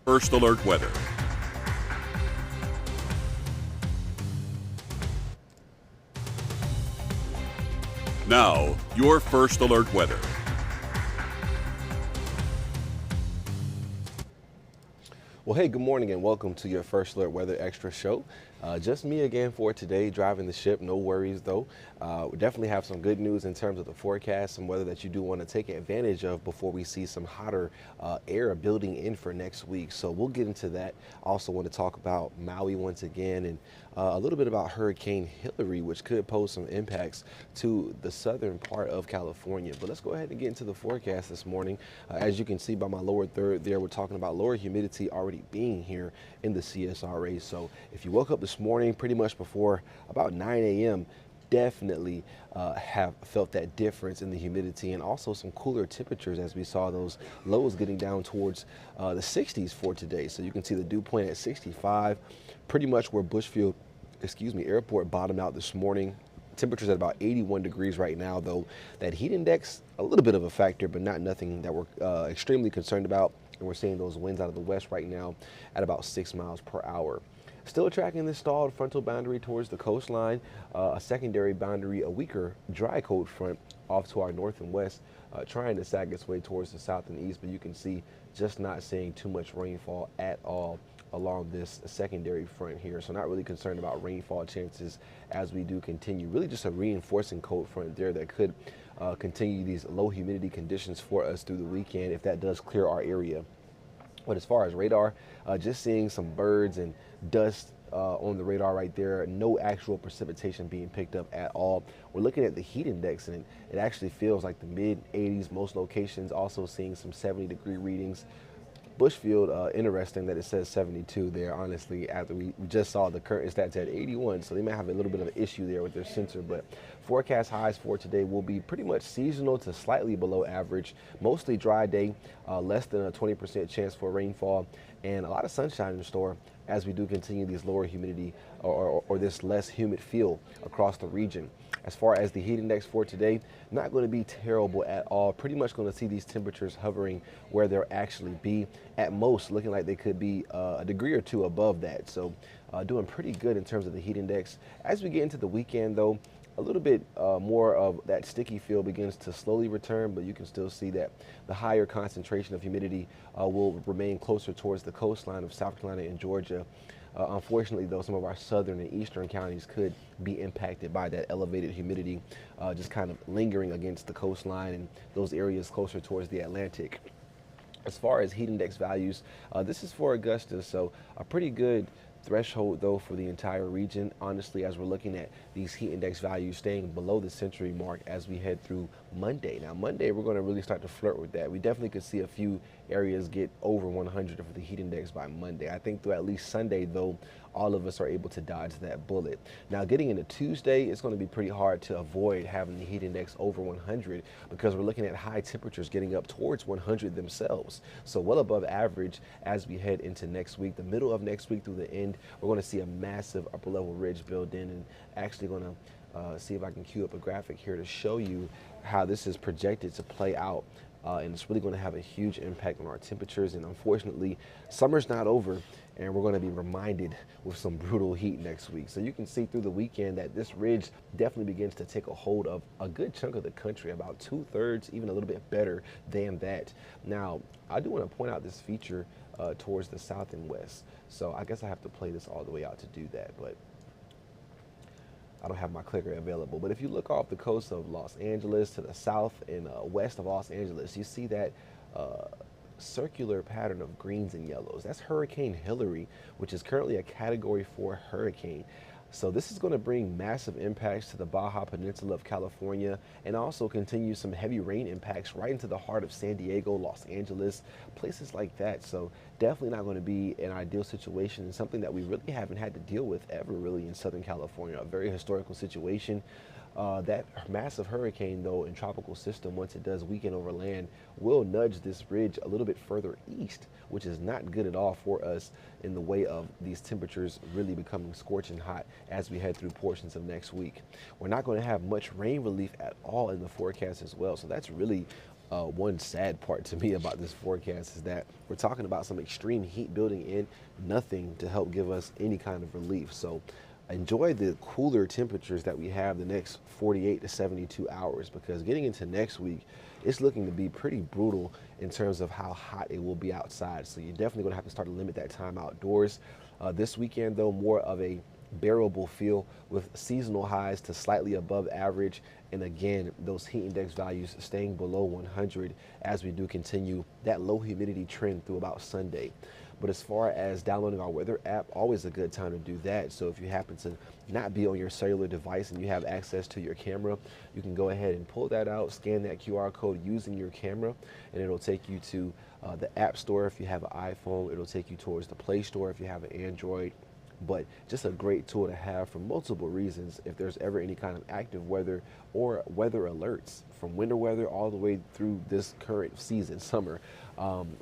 First Alert Weather. Now, your First Alert Weather. Well, hey, good morning and welcome to your First Alert Weather Extra show. Just me again for today, driving the ship. No worries, though. We definitely have some good news in terms of the forecast, some weather that you do want to take advantage of before we see some hotter air building in for next week. So we'll get into that. I also want to talk about Maui once again and a little bit about Hurricane Hillary, which could pose some impacts to the southern part of California. But let's go ahead and get into the forecast this morning. As you can see by my lower third there, we're talking about lower humidity already being here in the CSRA. So if you woke up this morning pretty much before about 9 a.m., definitely have felt that difference in the humidity and also some cooler temperatures as we saw those lows getting down towards the 60s for today. So you can see the dew point at 65, pretty much where Bushfield, Airport bottomed out this morning. Temperatures at about 81 degrees right now, though that heat index a little bit of a factor, but not nothing that we're extremely concerned about. And we're seeing those winds out of the west right now at about 6 miles per hour. Still tracking this stalled frontal boundary towards the coastline, a secondary boundary, a weaker dry cold front off to our north and west, trying to sag its way towards the south and east, but you can see just not seeing too much rainfall at all along this secondary front here. So not really concerned about rainfall chances as we do continue. Really just a reinforcing cold front there that could continue these low humidity conditions for us through the weekend if that does clear our area. But as far as radar, just seeing some birds and dust on the radar right there. No actual precipitation being picked up at all. We're looking at the heat index and it actually feels like the mid 80s most locations, also seeing some 70-degree readings. Bushfield, interesting that it says 72 there, honestly, after we just saw the current stats at 81, so they may have a little bit of an issue there with their sensor, but forecast highs for today will be pretty much seasonal to slightly below average, mostly dry day, less than a 20% chance for rainfall, and a lot of sunshine in store as we do continue these lower humidity or this less humid feel across the region. As far as the heat index for today, not going to be terrible at all. Pretty much going to see these temperatures hovering where they'll actually be. At most, looking like they could be a degree or two above that. So doing pretty good in terms of the heat index. As we get into the weekend, though, a little bit more of that sticky feel begins to slowly return, but you can still see that the higher concentration of humidity will remain closer towards the coastline of South Carolina and Georgia. Unfortunately, though, some of our southern and eastern counties could be impacted by that elevated humidity, just kind of lingering against the coastline and those areas closer towards the Atlantic. As far as heat index values, this is for Augusta, so a pretty good threshold though for the entire region, honestly, as we're looking at these heat index values staying below the century mark as we head through Monday. Now Monday we're going to really start to flirt with that. We definitely could see a few areas get over 100 for the heat index by Monday. I think through at least Sunday though, all of us are able to dodge that bullet. Now getting into Tuesday, it's going to be pretty hard to avoid having the heat index over 100 because we're looking at high temperatures getting up towards 100 themselves. So well above average as we head into next week. The middle of next week through the end, we're going to see a massive upper level ridge build in, and actually going to see if I can cue up a graphic here to show you how this is projected to play out. And it's really going to have a huge impact on our temperatures. And unfortunately, summer's not over, and we're going to be reminded with some brutal heat next week. So you can see through the weekend that this ridge definitely begins to take a hold of a good chunk of the country, about 2/3, even a little bit better than that. Now, I do want to point out this feature towards the south and west. So I guess I have to play this all the way out to do that, but I don't have my clicker available. But if you look off the coast of Los Angeles to the south and west of Los Angeles, you see that circular pattern of greens and yellows. That's Hurricane Hillary, which is currently a Category 4 hurricane. So this is going to bring massive impacts to the Baja Peninsula of California and also continue some heavy rain impacts right into the heart of San Diego, Los Angeles, places like that. So definitely not going to be an ideal situation and something that we really haven't had to deal with ever really in Southern California, a very historical situation. That massive hurricane, though, and tropical system, once it does weaken over land, will nudge this ridge a little bit further east, which is not good at all for us in the way of these temperatures really becoming scorching hot as we head through portions of next week. We're not going to have much rain relief at all in the forecast as well, so that's really One sad part to me about this forecast is that we're talking about some extreme heat building in, nothing to help give us any kind of relief. So enjoy the cooler temperatures that we have the next 48 to 72 hours, because getting into next week, it's looking to be pretty brutal in terms of how hot it will be outside. So you're definitely going to have to start to limit that time outdoors. This weekend, though, more of a bearable feel with seasonal highs to slightly above average. And again, those heat index values staying below 100 as we do continue that low humidity trend through about Sunday. But as far as downloading our weather app, always a good time to do that. So if you happen to not be on your cellular device and you have access to your camera, you can go ahead and pull that out, scan that QR code using your camera, and it'll take you to the App Store if you have an iPhone. It'll take you towards the Play Store if you have an Android. But just a great tool to have for multiple reasons if there's ever any kind of active weather or weather alerts, from winter weather all the way through this current season, summer.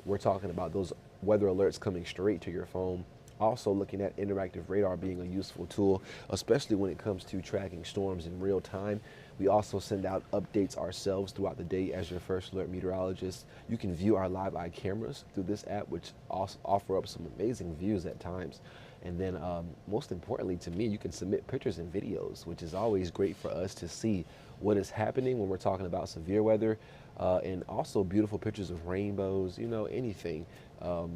We're talking about those weather alerts coming straight to your phone. Also looking at interactive radar being a useful tool, especially when it comes to tracking storms in real time. We also send out updates ourselves throughout the day as your first alert meteorologist. You can view our live eye cameras through this app, which also offer up some amazing views at times. And then most importantly to me, you can submit pictures and videos, which is always great for us to see what is happening when we're talking about severe weather, and also beautiful pictures of rainbows, you know, anything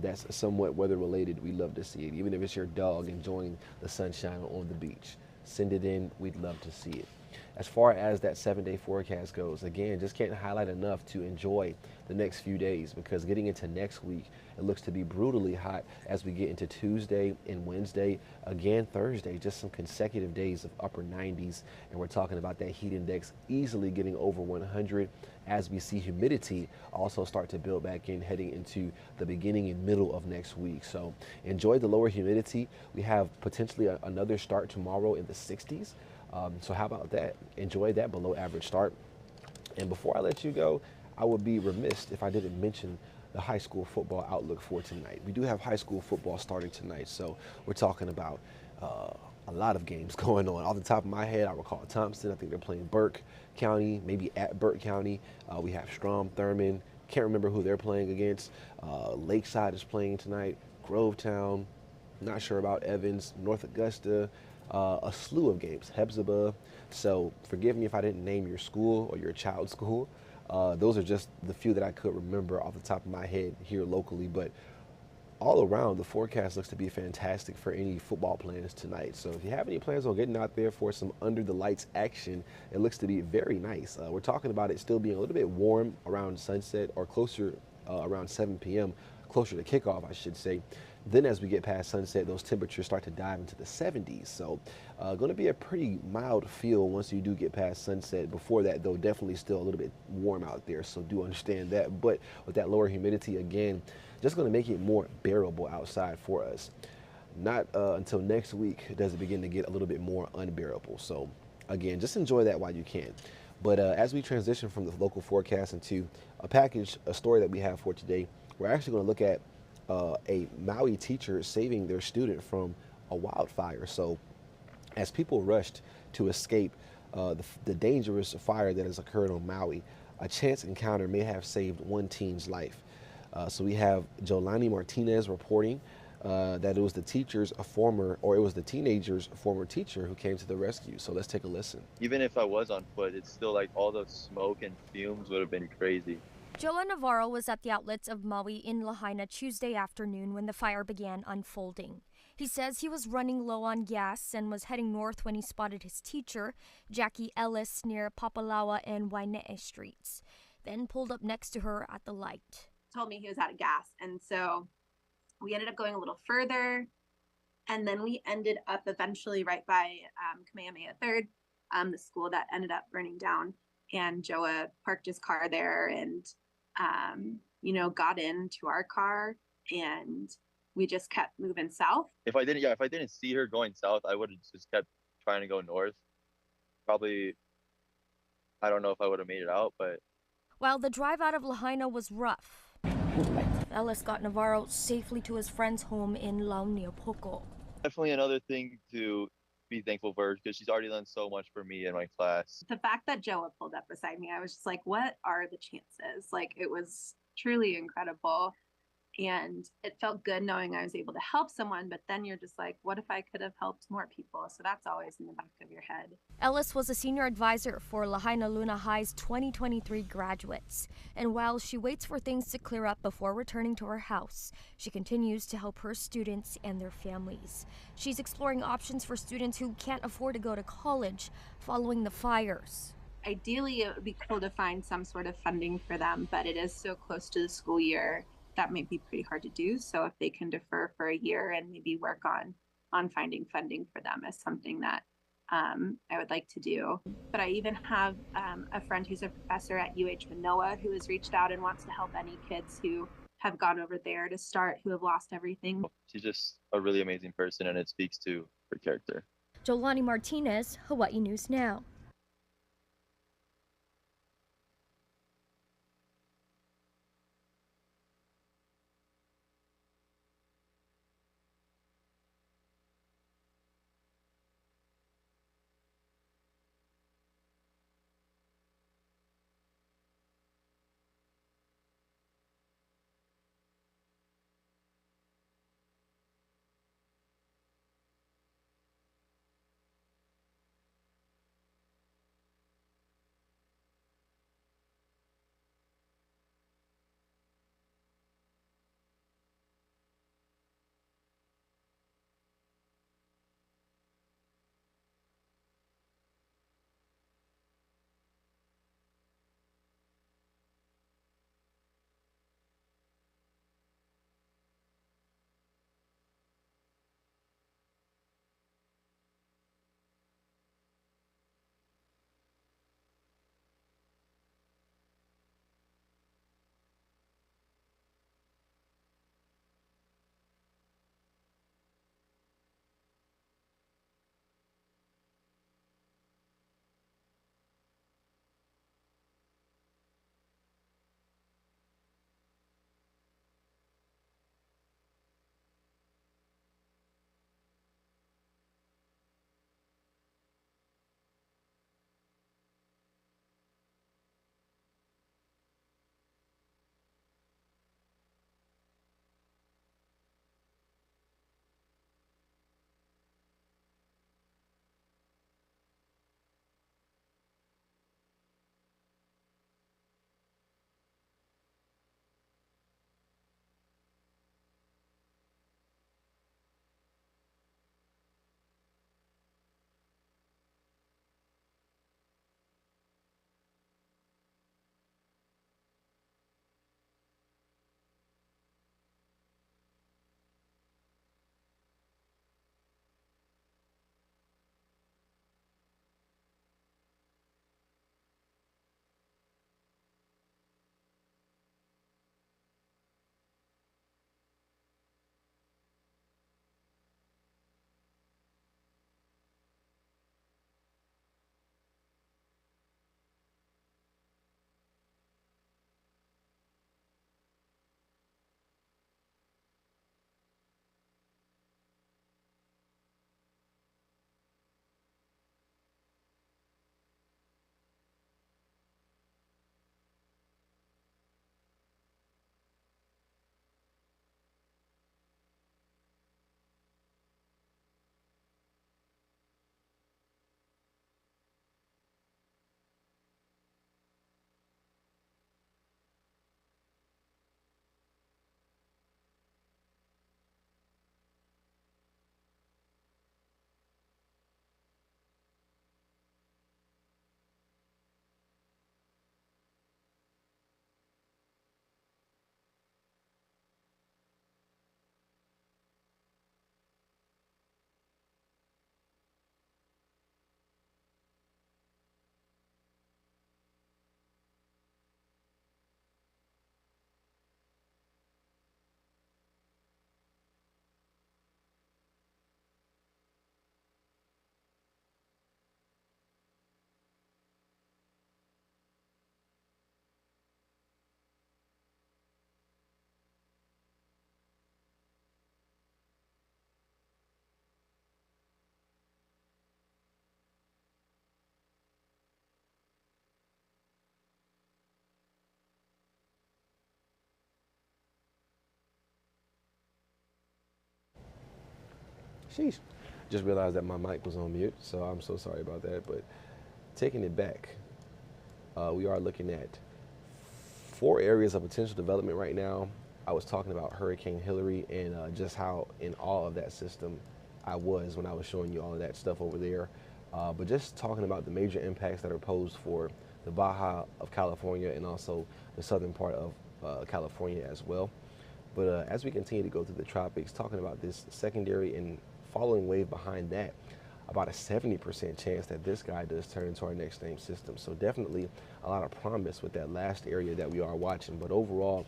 that's somewhat weather related. We love to see it, even if it's your dog enjoying the sunshine on the beach. Send it in, we'd love to see it. As far as that 7-day forecast goes, again, just can't highlight enough to enjoy the next few days, because getting into next week, it looks to be brutally hot as we get into Tuesday and Wednesday. Again, Thursday, just some consecutive days of upper 90s. And we're talking about that heat index easily getting over 100 as we see humidity also start to build back in heading into the beginning and middle of next week. So enjoy the lower humidity. We have potentially another start tomorrow in the 60s. So how about that? Enjoy that below average start. And before I let you go, I would be remiss if I didn't mention the high school football outlook for tonight. We do have high school football starting tonight, so we're talking about a lot of games going on. Off the top of my head, I recall Thompson. I think they're playing Burke County, maybe at Burke County. We have Strom Thurman. Can't remember who they're playing against. Lakeside is playing tonight. Grovetown. Not sure about Evans. North Augusta. A slew of games. Hebzibah. So forgive me if I didn't name your school or your child's school. Those are just the few that I could remember off the top of my head here locally, but all around the forecast looks to be fantastic for any football plans tonight. So if you have any plans on getting out there for some under the lights action, it looks to be very nice. We're talking about it still being a little bit warm around sunset or closer around 7 p.m., closer to kickoff, I should say. Then as we get past sunset, those temperatures start to dive into the 70s. So going to be a pretty mild feel once you do get past sunset. Before that, though, definitely still a little bit warm out there. So do understand that. But with that lower humidity, again, just going to make it more bearable outside for us. Not until next week does it begin to get a little bit more unbearable. So again, just enjoy that while you can. But as we transition from the local forecast into a story that we have for today, we're actually going to look at a Maui teacher saving their student from a wildfire. So as people rushed to escape the dangerous fire that has occurred on Maui, a chance encounter may have saved one teen's life. So we have Jolani Martinez reporting that it was the teenager's former teacher who came to the rescue. So let's take a listen. Even if I was on foot, it's still like all the smoke and fumes would have been crazy. Joa Navarro was at the outlets of Maui in Lahaina Tuesday afternoon when the fire began unfolding. He says he was running low on gas and was heading north when he spotted his teacher, Jackie Ellis, near Papalawa and Waine'e streets, then pulled up next to her at the light. Told me he was out of gas, and so we ended up going a little further, and then we ended up eventually right by Kamehameha 3rd, the school that ended up burning down, and Joa parked his car there and got into our car, and we just kept moving south. If I didn't see her going south, I would have just kept trying to go north. Probably, I don't know if I would have made it out, but. While the drive out of Lahaina was rough, Ellis got Navarro safely to his friend's home in Launiopoko. Definitely another thing to be thankful for her because she's already done so much for me in my class. The fact that Joa pulled up beside me, I was just like, what are the chances? Like, it was truly incredible. And it felt good knowing I was able to help someone, but then you're just like, what if I could have helped more people? So that's always in the back of your head. Ellis was a senior advisor for Lahaina Luna High's 2023 graduates. And while she waits for things to clear up before returning to her house, she continues to help her students and their families. She's exploring options for students who can't afford to go to college following the fires. Ideally, it would be cool to find some sort of funding for them, but it is so close to the school year that might be pretty hard to do. So if they can defer for a year and maybe work on finding funding for them is something that I would like to do. But I even have a friend who's a professor at Manoa who has reached out and wants to help any kids who have gone over there to start who have lost everything. She's just a really amazing person, and it speaks to her character. Jolani Martinez, Hawaii News Now. Sheesh. Just realized that my mic was on mute, so I'm so sorry about that. But taking it back, we are looking at 4 areas of potential development right now. I was talking about Hurricane Hillary and just how in awe of that system I was when I was showing you all of that stuff over there. But just talking about the major impacts that are posed for the Baja of California and also the southern part of California as well. But as we continue to go through the tropics, talking about this secondary and following wave behind that, about a 70% chance that this guy does turn into our next named system. So definitely a lot of promise with that last area that we are watching. But overall,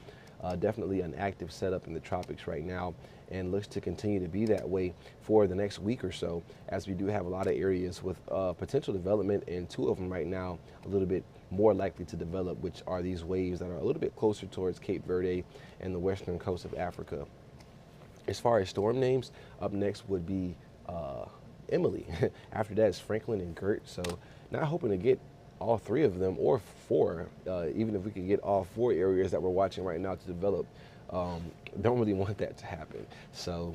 definitely an active setup in the tropics right now, and looks to continue to be that way for the next week or so, as we do have a lot of areas with potential development, and 2 of them right now a little bit more likely to develop, which are these waves that are a little bit closer towards Cape Verde and the western coast of Africa. As far as storm names, up next would be Emily. After that is Franklin and Gert. So not hoping to get all 3 of them, or 4, even if we could get all 4 areas that we're watching right now to develop. Don't really want that to happen. So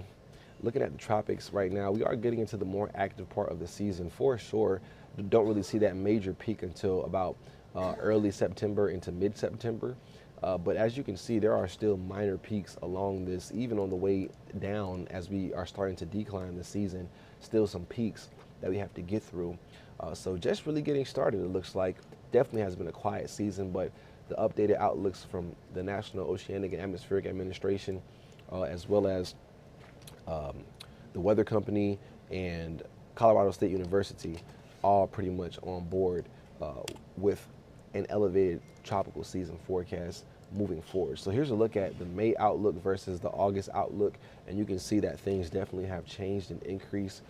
looking at the tropics right now, we are getting into the more active part of the season for sure. Don't really see that major peak until about early September into mid-September. But as you can see, there are still minor peaks along this, even on the way down as we are starting to decline the season, still some peaks that we have to get through. So just really getting started, it looks like. Definitely has been a quiet season, but the updated outlooks from the National Oceanic and Atmospheric Administration, as well as the Weather Company and Colorado State University, all pretty much on board with an elevated tropical season forecast moving forward. So here's a look at the May outlook versus the August outlook, and you can see that things definitely have changed and increased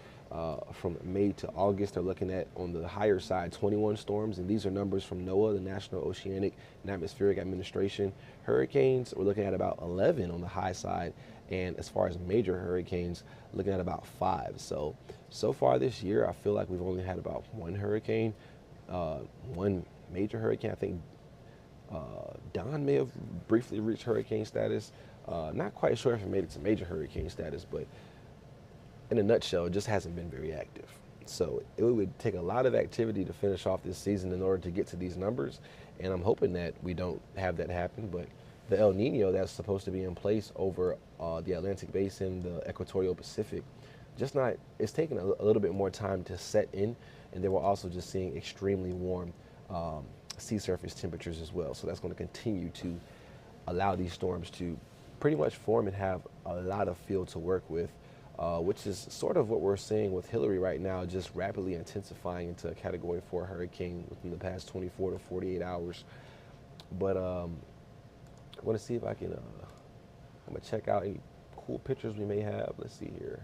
from May to August. They're looking at, on the higher side, 21 storms, and these are numbers from NOAA, the National Oceanic and Atmospheric Administration. Hurricanes, we're looking at about 11 on the high side, and as far as major hurricanes, looking at about 5. So far this year, I feel like we've only had about 1 hurricane, 1 major hurricane. I think Don may have briefly reached hurricane status. Not quite sure if it made it to major hurricane status, but in a nutshell, it just hasn't been very active. So it would take a lot of activity to finish off this season in order to get to these numbers, and I'm hoping that we don't have that happen. But the El Nino that's supposed to be in place over the Atlantic Basin, the Equatorial Pacific, it's taking a little bit more time to set in, and then we're also just seeing extremely warm sea surface temperatures as well. So that's going to continue to allow these storms to pretty much form and have a lot of field to work with, which is sort of what we're seeing with Hillary right now, just rapidly intensifying into a Category 4 hurricane within the past 24 to 48 hours. But I want to see if I can, I'm going to check out any cool pictures we may have. Let's see here.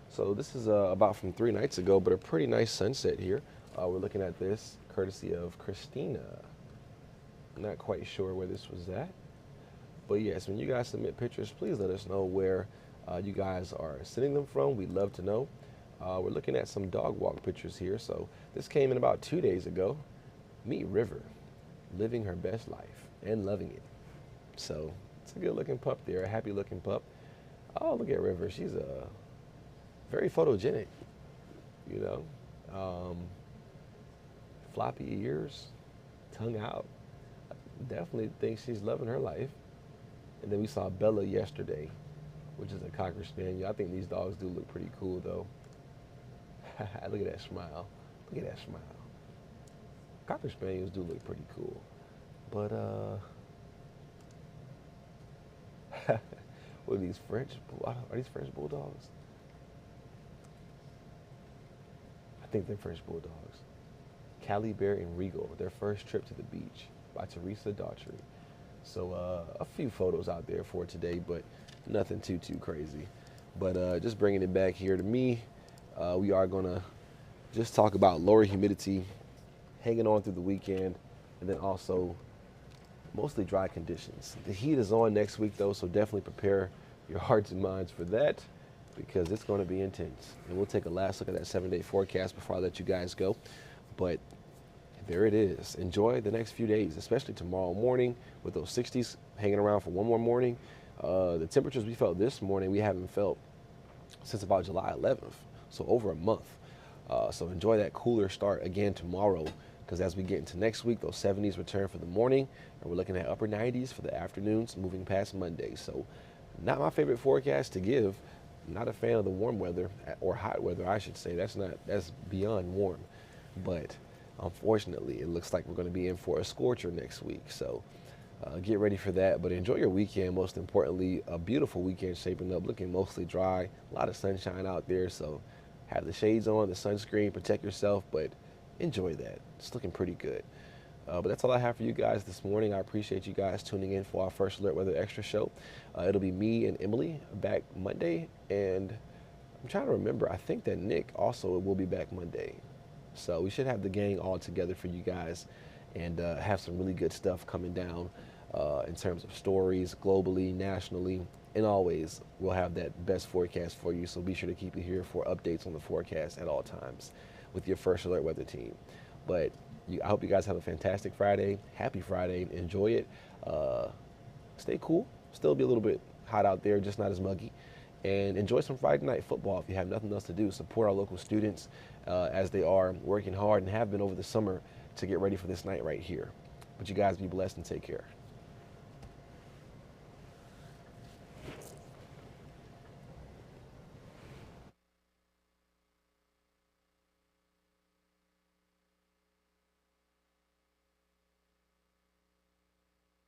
So this is about from 3 nights ago, but a pretty nice sunset here. We're looking at this courtesy of Christina. Not quite sure where this was at. But yes, when you guys submit pictures, please let us know where you guys are sending them from. We'd love to know. We're looking at some dog walk pictures here. So this came in about 2 days ago. Meet River, living her best life and loving it. So it's a good looking pup there, a happy looking pup. Oh, look at River. She's very photogenic, you know. Floppy ears, tongue out. Definitely think she's loving her life. And then we saw Bella yesterday, which is a Cocker Spaniel. I think these dogs do look pretty cool, though. Look at that smile. Look at that smile. Cocker Spaniels do look pretty cool. But, what are these French? Are these French Bulldogs? I think they're French Bulldogs. Callie Bear and Regal, their first trip to the beach, by Teresa Daughtry. So a few photos out there for today, but nothing too crazy. But just bringing it back here to me, we are gonna just talk about lower humidity hanging on through the weekend, and then also mostly dry conditions. The heat is on next week though, so definitely prepare your hearts and minds for that, because it's going to be intense. And we'll take a last look at that 7-day forecast before I let you guys go. But there it is. Enjoy the next few days, especially tomorrow morning with those 60s hanging around for one more morning. The temperatures we felt this morning, we haven't felt since about July 11th, so over a month. So enjoy that cooler start again tomorrow, because as we get into next week, those 70s return for the morning, and we're looking at upper 90s for the afternoons moving past Monday. So not my favorite forecast to give. I'm not a fan of the warm weather, or hot weather, I should say. That's beyond warm. But unfortunately, it looks like we're going to be in for a scorcher next week. So get ready for that, but enjoy your weekend. Most importantly, a beautiful weekend shaping up, looking mostly dry, a lot of sunshine out there. So have the shades on, the sunscreen, protect yourself, but enjoy that. It's looking pretty good. But that's all I have for you guys this morning. I appreciate you guys tuning in for our First Alert Weather Extra show. It'll be me and Emily back Monday, and I'm trying to remember, I think that Nick also will be back Monday. So we should have the gang all together for you guys, and have some really good stuff coming down in terms of stories globally, nationally, and always we'll have that best forecast for you. So be sure to keep it here for updates on the forecast at all times with your First Alert Weather team. But I hope you guys have a fantastic Friday. Happy Friday. Enjoy it. Stay cool. Still be a little bit hot out there, just not as muggy. And enjoy some Friday night football if you have nothing else to do. Support our local students as they are working hard and have been over the summer to get ready for this night right here. But you guys be blessed and take care.